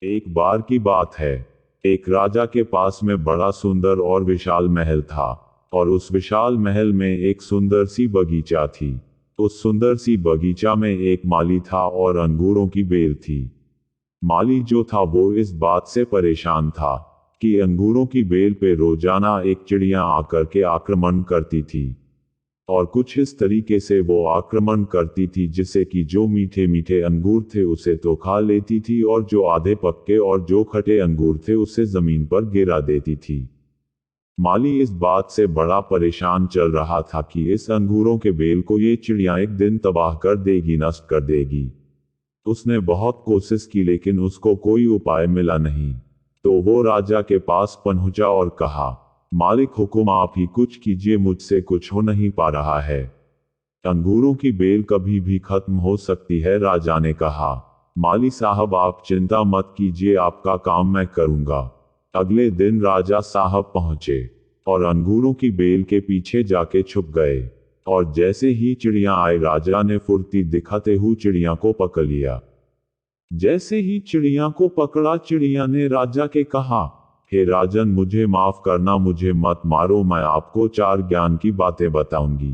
एक बार की बात है, एक राजा के पास में बड़ा सुंदर और विशाल महल था, और उस विशाल महल में एक सुंदर सी बगीचा थी। उस सुंदर सी बगीचा में एक माली था और अंगूरों की बेल थी। माली जो था वो इस बात से परेशान था कि अंगूरों की बेल पे रोजाना एक चिड़िया आकर के आक्रमण करती थी, और कुछ इस तरीके से वो आक्रमण करती थी जिससे कि जो मीठे मीठे अंगूर थे उसे तो खा लेती थी, और जो आधे पक्के और जो खटे अंगूर थे उसे जमीन पर गिरा देती थी। माली इस बात से बड़ा परेशान चल रहा था कि इस अंगूरों के बेल को ये चिड़िया एक दिन तबाह कर देगी, नष्ट कर देगी। उसने बहुत कोशिश की लेकिन उसको कोई उपाय मिला नहीं। तो वो राजा के पास पहुंचा और कहा, मालिक हुकुम, आप ही कुछ कीजिए, मुझसे कुछ हो नहीं पा रहा है। अंगूरों की बेल कभी भी खत्म हो सकती है। राजा ने कहा, माली साहब आप चिंता मत कीजिए, आपका काम मैं करूंगा। अगले दिन राजा साहब पहुंचे और अंगूरों की बेल के पीछे जाके छुप गए, और जैसे ही चिड़िया आई राजा ने फुर्ती दिखाते हुए चिड़िया को पकड़ लिया। जैसे ही चिड़िया को पकड़ा, चिड़िया ने राजा के कहा, हे राजन, मुझे माफ करना, मुझे मत मारो, मैं आपको 4 ज्ञान की बातें बताऊंगी।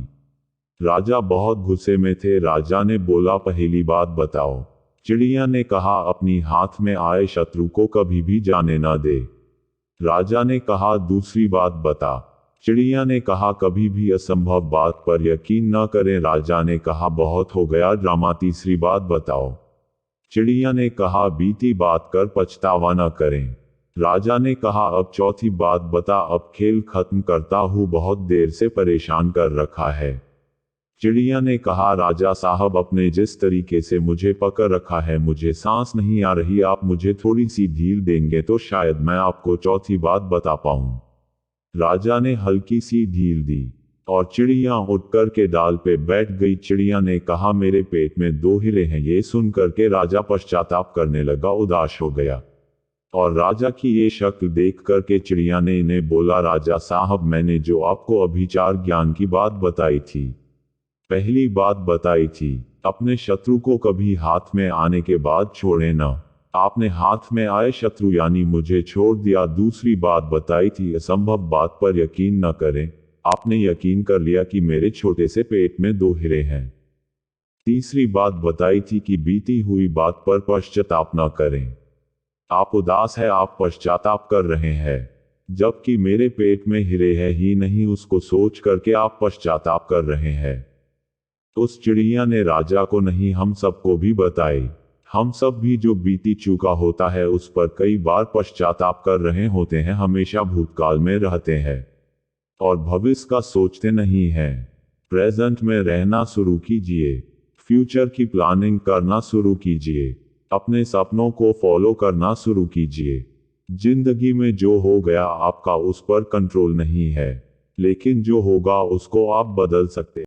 राजा बहुत गुस्से में थे। राजा ने बोला, पहली बात बताओ। चिड़िया ने कहा, अपनी हाथ में आए शत्रु को कभी भी जाने न दे। राजा ने कहा, दूसरी बात बता। चिड़िया ने कहा, कभी भी असंभव बात पर यकीन न करें। राजा ने कहा, बहुत हो गया ड्रामा, तीसरी बात बताओ। चिड़िया ने कहा, बीती बात कर पछतावा न करें। राजा ने कहा, अब चौथी बात बता, अब खेल खत्म करता हूँ, बहुत देर से परेशान कर रखा है। चिड़िया ने कहा, राजा साहब, अपने जिस तरीके से मुझे पकड़ रखा है मुझे सांस नहीं आ रही, आप मुझे थोड़ी सी ढील देंगे तो शायद मैं आपको चौथी बात बता पाऊं। राजा ने हल्की सी ढील दी और चिड़िया उठकर के डाल पे बैठ गई। चिड़िया ने कहा, मेरे पेट में 2 हीरे हैं। ये सुन करके राजा पश्चाताप करने लगा, उदास हो गया। और राजा की ये शक्ल देख करके चिड़िया ने इन्हें बोला, राजा साहब, मैंने जो आपको अभी 4 ज्ञान की बात बताई थी, पहली बात बताई थी, अपने शत्रु को कभी हाथ में आने के बाद छोड़े न। आपने हाथ में आए शत्रु यानी मुझे छोड़ दिया। दूसरी बात बताई थी, असंभव बात पर यकीन न करें। आपने यकीन कर लिया कि मेरे छोटे से पेट में 2 हीरे हैं। तीसरी बात बताई थी कि बीती हुई बात पर पश्चाताप न करें। आप उदास है, आप पश्चाताप कर रहे हैं, जबकि मेरे पेट में हीरे है ही नहीं, उसको सोच करके आप पश्चाताप कर रहे हैं। उस चिड़िया ने राजा को नहीं, हम सबको भी बताई। हम सब भी जो बीती चुका होता है उस पर कई बार पश्चाताप कर रहे होते हैं, हमेशा भूतकाल में रहते हैं और भविष्य का सोचते नहीं हैं। प्रेजेंट में रहना शुरू कीजिए, फ्यूचर की प्लानिंग करना शुरू कीजिए, अपने सपनों को फॉलो करना शुरू कीजिए। जिंदगी में जो हो गया आपका उस पर कंट्रोल नहीं है, लेकिन जो होगा उसको आप बदल सकते हैं।